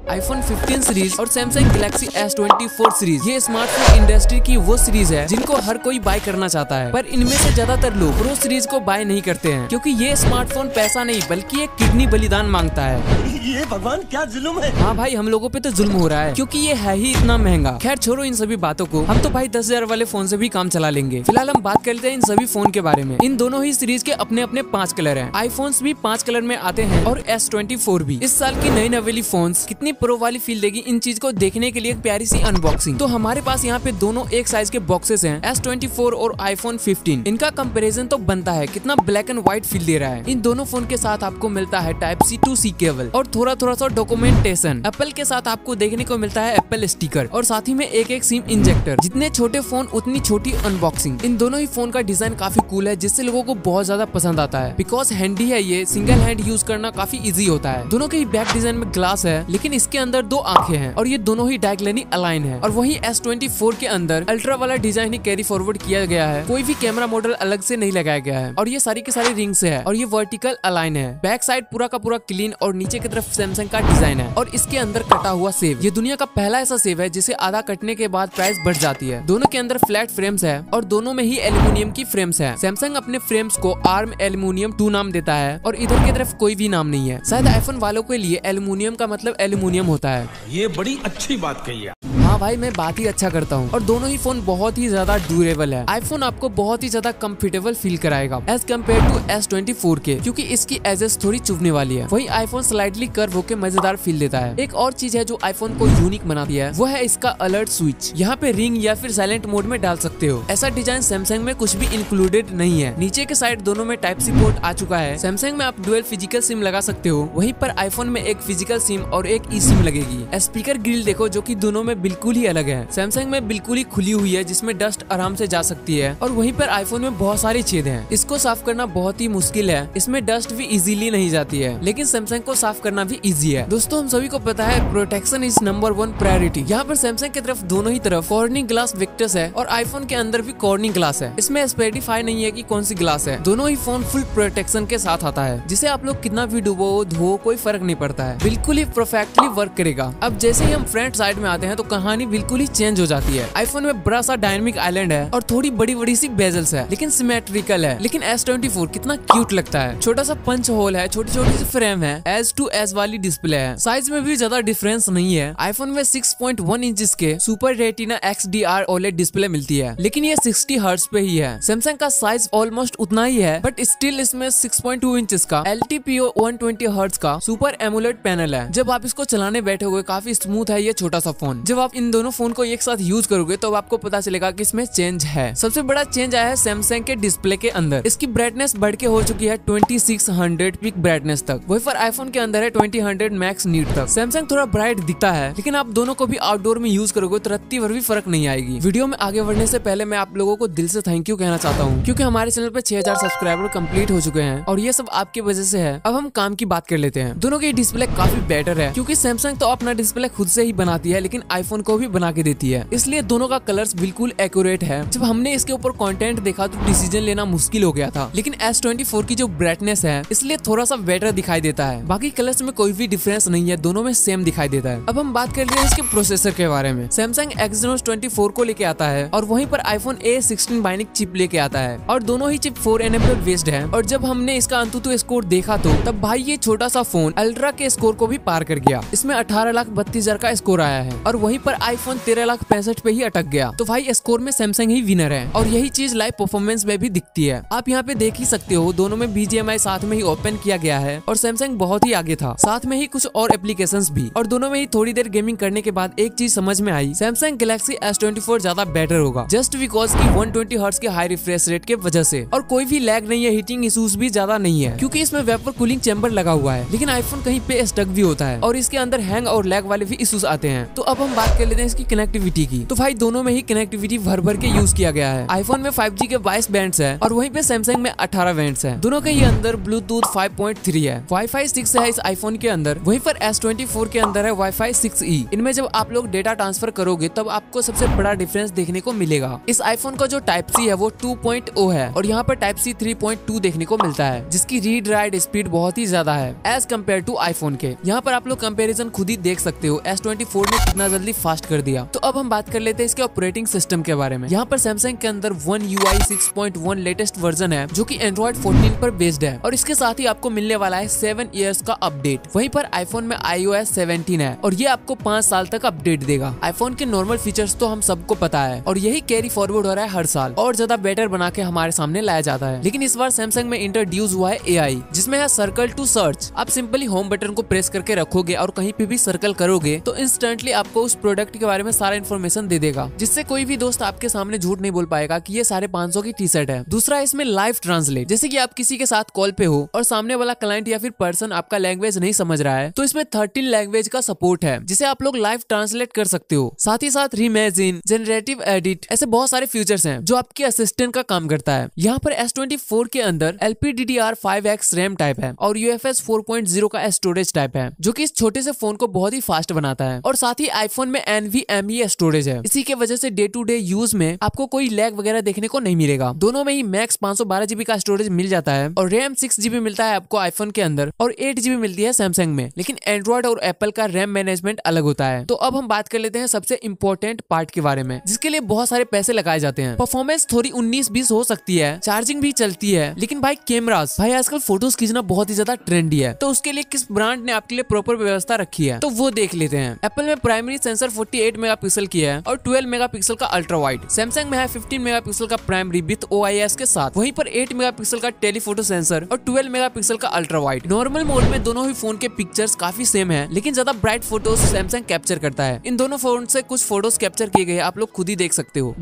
iPhone 15 series और Samsung Galaxy S24 series ये smartphone industry की वो सीरीज है जिनको हर कोई बाय करना चाहता है, पर इनमें से ज्यादातर लोग प्रो सीरीज को बाय नहीं करते हैं क्योंकि ये स्मार्टफोन पैसा नहीं बल्कि एक किडनी बलिदान मांगता है। ये भगवान क्या जुल्म है। हाँ भाई, हम लोगों पे तो जुल्म हो रहा है क्योंकि ये है ही इतना महंगा। खैर छोड़ो इन सभी बातों को, हम तो भाई 10,000 वाले फोन से भी काम चला लेंगे। फिलहाल हम बात करते हैं इन सभी फोन के बारे में। इन दोनों ही सीरीज के अपने अपने 5 कलर हैं। आईफोन्स भी 5 कलर में आते हैं और S24 भी। इस साल की नई नवेली फोन्स कितनी प्रो वाली फील देगी, इन चीज को देखने के लिए एक प्यारी सी अनबॉक्सिंग। तो हमारे पास यहाँ पे दोनों एक साइज के बॉक्सेस हैं, S24 और iPhone 15। इनका कंपैरिजन तो बनता है, कितना ब्लैक एंड व्हाइट फील दे रहा है। इन दोनों फोन के साथ आपको मिलता है Type-C to C केबल और थोड़ा सा डॉक्यूमेंटेशन। एप्पल के साथ आपको देखने को मिलता है एप्पल स्टिकर और साथ ही में एक सिम इंजेक्टर। जितने छोटे फोन उतनी छोटी अनबॉक्सिंग। इन दोनों ही फोन का डिजाइन काफी कूल है जिससे लोगों को बहुत ज्यादा पसंद आता है। बिकॉज हैंडी है, ये सिंगल हैंड यूज करना काफी इजी होता है। दोनों के ही बैक डिजाइन में ग्लास है लेकिन इसके अंदर 2 आंखें हैं और ये दोनों ही डायगोनली अलाइन है। और वही S24 के अंदर अल्ट्रा वाला डिजाइन ही कैरी फॉरवर्ड किया गया है, कोई भी कैमरा मॉडल अलग से नहीं लगाया गया है और ये सारी की सारी रिंग से है और ये वर्टिकल अलाइन है। बैक साइड पूरा का पूरा क्लीन और नीचे की तरफ सैमसंग का डिजाइन है और इसके अंदर कटा हुआ सेव। ये दुनिया का पहला ऐसा सेव है जिसे आधा कटने के बाद प्राइस बढ़ जाती है। दोनों के अंदर फ्लैट फ्रेम्स है और दोनों में ही एल्यूमिनियम की फ्रेम्स है। सैमसंग अपने फ्रेम्स को आर्म एल्यूमिनियम 2 नाम देता है और इधर की तरफ कोई भी नाम नहीं है। शायद आईफोन वालों के लिए एल्यूमिनियम का मतलब एल्यूमिनियम होता है। ये बड़ी अच्छी बात कही है। हाँ भाई, मैं बात ही अच्छा करता हूँ। और दोनों ही फोन बहुत ही ज्यादा ड्यूरेबल है। आईफोन आपको बहुत ही ज्यादा कंफर्टेबल फील कराएगा एज कम्पेयर टू S24 के, क्योंकि इसकी एजेस थोड़ी चुभने वाली है। वही आईफोन स्लाइटली कर्व होकर मजेदार फील देता है। एक और चीज है जो आईफोन को यूनिक बनाती है, वो है इसका अलर्ट स्विच। यहाँ पे रिंग या फिर साइलेंट मोड में डाल सकते हो। ऐसा डिजाइन सैमसंग में कुछ भी इंक्लूडेड नहीं है। नीचे के साइड दोनों में Type-C पोर्ट आ चुका है। सैमसंग में आप डुअल फिजिकल सिम लगा सकते हो, वहीं पर आईफोन में एक फिजिकल सिम और एक ई सिम लगेगी। स्पीकर ग्रिल देखो जो कि दोनों में बिल्कुल ही अलग है। सैमसंग में बिल्कुल ही खुली हुई है जिसमें डस्ट आराम से जा सकती है और वहीं पर आईफोन में बहुत सारे छेद हैं। इसको साफ करना बहुत ही मुश्किल है। इसमें डस्ट भी इजीली नहीं जाती है, लेकिन सैमसंग को साफ करना भी इजी है। दोस्तों, हम सभी को पता है प्रोटेक्शन इज नंबर 1 प्रायोरिटी। यहाँ पर सैमसंग की तरफ दोनों ही तरफ कॉर्निंग ग्लास विक्टस है और आईफोन के अंदर भी कॉर्निंग ग्लास है। इसमें स्पेसिफाई नहीं है कि कौन सी ग्लास है। दोनों ही फोन फुल प्रोटेक्शन के साथ आता है जिसे आप लोग कितना भी डुबो धो कोई फर्क नहीं पड़ता है, बिल्कुल ही परफेक्टली वर्क करेगा। अब जैसे ही हम फ्रंट साइड में आते हैं तो कहानी बिल्कुल ही चेंज हो जाती है। आईफोन में बड़ा सा डायनामिक आइलैंड है और थोड़ी बड़ी बड़ी सी बेजल्स है लेकिन सिमेट्रिकल है। लेकिन S24 कितना क्यूट लगता है। छोटा सा पंच होल है, छोटी छोटी सी फ्रेम है, एज टू एज वाली डिस्प्ले है। साइज में भी ज्यादा डिफरेंस नहीं है। आईफोन में 6.1 इंच के super retina XDR OLED display मिलती है लेकिन ये 60 हर्ट्ज पे ही है। सैमसंग का साइज ऑलमोस्ट उतना ही है बट स्टिल इसमें 6.2 इंच का LTPO 120 हर्ट्ज का सुपर एमोलेड पैनल है। जब आप इसको चलाने बैठोगे काफी स्मूथ है ये छोटा सा फोन। जब आप इन दोनों फोन को एक साथ यूज करोगे तो आपको पता चलेगा कि इसमें चेंज है। सबसे बड़ा चेंज आया है सैमसंग के डिस्प्ले के अंदर। इसकी ब्राइटनेस बढ़ के हो चुकी है 2600 पिक ब्राइटनेस तक, वही पर आईफोन के अंदर है 2000 मैक्स नीट तक। सैमसंग थोड़ा ब्राइट दिखता है लेकिन आप दोनों को भी आउटडोर में यूज करोगे तो रत्ती भर भी फर्क नहीं आएगी। वीडियो में आगे बढ़ने से पहले मैं आप लोगों को दिल से थैंक यू कहना चाहता हूँ क्योंकि हमारे चैनल पे 6000 सब्सक्राइबर कंप्लीट हो चुके हैं और ये सब आपकी वजह से है। अब हम काम की बात कर लेते हैं। दोनों की डिस्प्ले काफी बेटर है क्योंकि सैमसंग तो अपना डिस्प्ले खुद से ही बनाती है लेकिन आईफोन को भी बना के देती है, इसलिए दोनों का कलर्स बिल्कुल एक्यूरेट है। जब हमने इसके ऊपर कंटेंट देखा तो डिसीजन लेना मुश्किल हो गया था, लेकिन S24 की जो ब्राइटनेस है इसलिए थोड़ा सा बेटर दिखाई देता है। बाकी कलर्स में कोई भी डिफरेंस नहीं है, दोनों में सेम दिखाई देता है। अब हम बात कर रहे हैं इसके प्रोसेसर के बारे में। सैमसंग Exynos 24 को लेके आता है और वहीं पर आईफोन A16 बाइनिक चिप लेके आता है और दोनों ही चिप 4nm पे बेस्ड है। और जब हमने इसका अंतुतु स्कोर देखा तो तब भाई ये छोटा सा फोन अल्ट्रा के स्कोर को भी पार कर गया। इसमें 18,32,000 का स्कोर आया है और वहीं पर आईफोन 13,65,000 पे ही अटक गया। तो भाई स्कोर में सैमसंग ही विनर है और यही चीज लाइव परफॉर्मेंस में भी दिखती है। आप यहाँ पे देख ही सकते हो दोनों में BGMI साथ में ही ओपन किया गया है और सैमसंग बहुत ही आगे था, साथ में ही कुछ और एप्लीकेशंस भी। और दोनों में ही थोड़ी देर गेमिंग करने के बाद एक चीज समझ में आई, सैमसंग गैलेक्सी S24 ज्यादा बेटर होगा जस्ट बिकॉज की 120 हर्ट्ज के हाई रिफ्रेश रेट के वजह से। और कोई भी लैग नहीं है, हीटिंग इशूज भी ज्यादा नहीं है क्योंकि इसमें वेपर कूलिंग चैम्बर लगा हुआ है। लेकिन आईफोन कहीं पे स्टक भी होता है और इसके अंदर हैंग और लैग वाले भी इशूज आते हैं। तो अब हम बात कर लेते हैं इसकी कनेक्टिविटी की, तो भाई दोनों में ही कनेक्टिविटी भर भर के यूज किया गया है। आईफोन में 5G के 22 बैंड्स है और वहीं पे सैमसंग में 18 बैंड्स है। दोनों के ही अंदर ब्लूटूथ 5.3 है, वाईफाई 6 है इस आईफोन के अंदर, वहीं पर S24 के अंदर है वाईफाई 6E। इनमें जब आप लोग डेटा ट्रांसफर करोगे तब आपको सबसे बड़ा डिफरेंस देखने को मिलेगा। इस आईफोन का जो टाइप सी है वो 2.0 है और यहाँ पर टाइप सी 3.2 देखने को मिलता है, जिसकी रीड राइट स्पीड बहुत ही ज्यादा है एज कम्पेयर टू आईफोन के। यहाँ पर आप लोग कंपेरिजन खुद ही देख सकते हो S24 ने कितना जल्दी फास्ट कर दिया। तो अब हम बात कर लेते हैं इसके ऑपरेटिंग सिस्टम के बारे में। यहाँ पर सैमसंग के अंदर One UI 6.1 लेटेस्ट वर्जन है जो कि एंड्रॉइड 14 पर बेस्ड है और इसके साथ ही आपको मिलने वाला है 7 इयर्स का अपडेट। वहीं पर आईफोन में iOS 17 है और ये आपको 5 साल तक अपडेट देगा। आईफोन के नॉर्मल फीचर्स तो हम सबको पता है और यही कैरी फॉरवर्ड हो रहा है हर साल और ज्यादा बेटर बना के हमारे सामने लाया जाता है। लेकिन इस बार सैमसंग में इंट्रोड्यूस हुआ है AI, जिसमें है सर्कल टू सर्च। आप सिंपली होम बटन को प्रेस करके रखोगे और कहीं पे भी सर्कल करोगे तो इंस्टेंटली आपको उस प्रोडक्ट के बारे में सारा इन्फॉर्मेशन दे देगा, जिससे कोई भी दोस्त आपके सामने झूठ नहीं बोल पाएगा कि ये 550 की टी शर्ट है। दूसरा इसमें लाइव ट्रांसलेट, जैसे कि आप किसी के साथ कॉल पे हो और सामने वाला क्लाइंट या फिर पर्सन आपका लैंग्वेज नहीं समझ रहा है तो इसमें 13 लैंग्वेज का सपोर्ट है जिसे आप लोग लाइव ट्रांसलेट कर सकते हो। साथ ही साथ रीइमेजिन, जनरेटिव एडिट, ऐसे बहुत सारे फीचर्स हैं जो आपके असिस्टेंट का काम करता है। यहाँ पर S24 के अंदर LPDDR5X रैम टाइप है और UFS 4.0 का स्टोरेज टाइप है जो कि इस छोटे से फोन को बहुत ही फास्ट बनाता है। और साथ ही आईफोन में NVMe स्टोरेज है, इसी के वजह से डे टू डे यूज में आपको कोई लैग वगैरह देखने को नहीं मिलेगा। दोनों में ही मैक्स 512 GB का स्टोरेज मिल जाता है और रैम 6 GB मिलता है आपको आईफोन के अंदर और 8 GB मिलती है सैमसंग में। लेकिन एंड्रॉइड और एप्पल का रैम मैनेजमेंट अलग होता है। तो अब हम बात कर लेते हैं सबसे इम्पोर्टेंट पार्ट के बारे में, जिसके लिए बहुत सारे पैसे लगाए जाते हैं। परफॉर्मेंस थोड़ी 19-20 हो सकती है, चार्जिंग भी चलती है, लेकिन भाई कैमरास, भाई आजकल फोटोज खींचना बहुत ही ज्यादा ट्रेंडी है। तो उसके लिए किस ब्रांड ने आपके लिए प्रॉपर व्यवस्था रखी है तो वो देख लेते हैं। एप्पल में प्राइमरी सेंसर 48 मेगापिक्सल की है और 12 मेगापिक्सल का अल्ट्रा वाइड। सैमसंग में है 15 मेगापिक्सल का प्राइमरी विद OIS के साथ। वहीं पर 8 मेगापिक्सल का टेलीफोटो सेंसर और 12 मेगापिक्सल का अल्ट्रा वाइड। नॉर्मल मोड में दोनों ही फोन के पिक्चर्स काफी सेम है, लेकिन ज्यादा ब्राइट फोटोज सैमसंग कैप्चर करता है। इन दोनों फोन से कुछ फोटोज कैप्चर किए गए, आप लोग खुद ही देख सकते हो।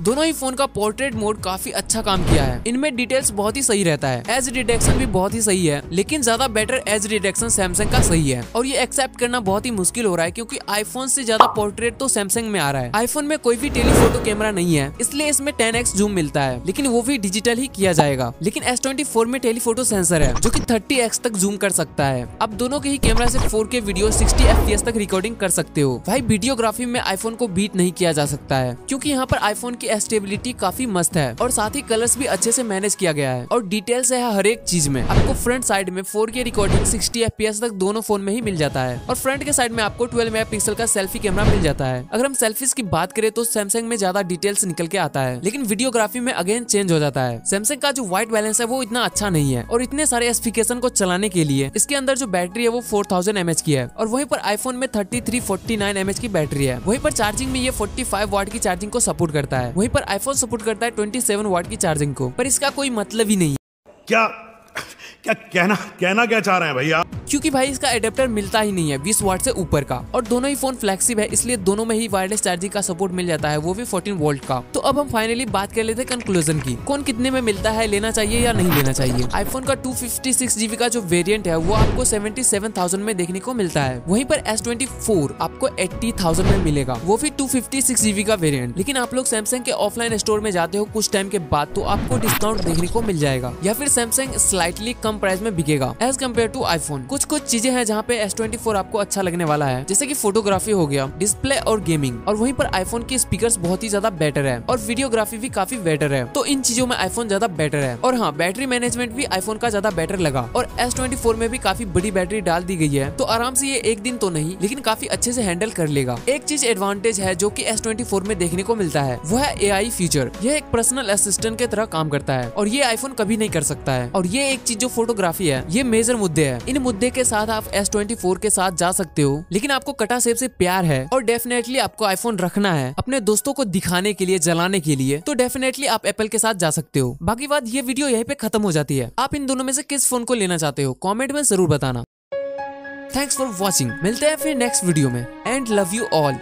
दोनों ही फोन का पोर्ट्रेट मोड काफी अच्छा काम किया है, इनमें डिटेल्स बहुत ही सही रहता है, एज डिटेक्शन भी बहुत ही सही है, लेकिन ज्यादा बेटर एज डिटेक्शन सैमसंग का सही है और ये एक्सेप्ट करना बहुत ही मुश्किल हो रहा है क्योंकि आईफोन से ज्यादा पोर्ट्रेट तो सैमसंग में आ रहा है। आईफोन में कोई भी टेलीफोटो कैमरा नहीं है, इसलिए इसमें 10x जूम मिलता है, लेकिन वो भी डिजिटल ही किया जाएगा। लेकिन S24 में टेलीफोटो सेंसर है जो कि 30x तक जूम कर सकता है। अब दोनों के ही कैमरा से 4K वीडियो 60 FPS तक रिकॉर्डिंग कर सकते हो। भाई वीडियोग्राफी में आईफोन को बीट नहीं किया जा सकता है क्योंकि यहाँ पर आईफोन की स्टेबिलिटी काफी मस्त है और साथ ही कलर्स भी अच्छे से मैनेज किया गया है और डिटेल्स है हर एक चीज में। आपको फ्रंट साइड में 4K रिकॉर्डिंग 60 FPS तक दोनों फोन में ही मिल जाता है और फ्रंट के साइड में आपको 12 मेगापिक्सल का सेल्फी कैमरा मिल जाता है। अगर हम सेल्फीज की बात करें तो सैमसंग में ज्यादा डिटेल्स निकल के आता है, लेकिन वीडियोग्राफी में अगेन चेंज हो जाता है। सैमसंग का जो व्हाइट बैलेंस है वो इतना अच्छा नहीं है और इतने सारे स्पेसिफिकेशन को चलाने के लिए इसके अंदर जो बैटरी है वो 4000 mAh की है और वहीं पर आईफोन में 3349 mAh की बैटरी है। वहीं पर चार्जिंग में ये 45 वाट की चार्जिंग को सपोर्ट करता है। वहीं पर आईफोन सपोर्ट करता है 27 वाट की चार्जिंग को, पर इसका कोई मतलब ही नहीं। क्या कहना क्या चाह रहे हैं भैया? क्योंकि भाई इसका एडेप्टर मिलता ही नहीं है 20 वाट से ऊपर का और दोनों ही फोन फ्लैगशिप है, इसलिए दोनों में ही वायरलेस चार्जिंग का सपोर्ट मिल जाता है, वो भी 14 वोल्ट का। तो अब हम फाइनली बात कर लेते हैं कंक्लूजन की, कौन कितने में मिलता है, लेना चाहिए या नहीं लेना चाहिए। आईफोन का 256 GB का जो वेरिएंट है वो आपको 77,000 में देखने को मिलता है। वहीं पर S24 आपको 80,000 में मिलेगा, वो भी 256 GB का वेरिएंट। लेकिन आप लोग सैमसंग के ऑफलाइन स्टोर में जाते हो कुछ टाइम के बाद तो आपको डिस्काउंट देखने को मिल जाएगा या फिर सैमसंग स्लाइटली कम प्राइस में बिकेगा एज कम्पेयर टू आईफोन। कुछ चीजें हैं जहाँ पे S24 आपको अच्छा लगने वाला है, जैसे कि फोटोग्राफी हो गया, डिस्प्ले और गेमिंग, और वहीं पर आईफोन की स्पीकर्स बहुत ही ज्यादा बेटर है और वीडियोग्राफी भी काफी बेटर है। तो इन चीजों में आईफोन ज्यादा बेटर है। और हाँ, बैटरी मैनेजमेंट भी आईफोन का ज्यादा बेटर लगा और S24 में भी काफी बड़ी बैटरी डाल दी गई है, तो आराम से ये एक दिन तो नहीं लेकिन काफी अच्छे से हैंडल कर लेगा। एक चीज एडवांटेज है जो कि S24 में देखने को मिलता है, वो है AI फीचर। यह एक पर्सनल असिस्टेंट के तरह काम करता है और ये आईफोन कभी नहीं कर सकता है। और ये एक चीज जो फोटोग्राफी है, ये मेजर मुद्दे है। इन मुद्दे के साथ आप S24 के साथ जा सकते हो, लेकिन आपको कटा सेब से प्यार है और डेफिनेटली आपको आईफोन रखना है अपने दोस्तों को दिखाने के लिए, जलाने के लिए, तो डेफिनेटली आप एप्पल के साथ जा सकते हो। बाकी बात ये वीडियो यहीं पे खत्म हो जाती है। आप इन दोनों में से किस फोन को लेना चाहते हो कमेंट में जरूर बताना। थैंक्स फॉर वॉचिंग, मिलते हैं फिर नेक्स्ट वीडियो में एंड लव यू ऑल।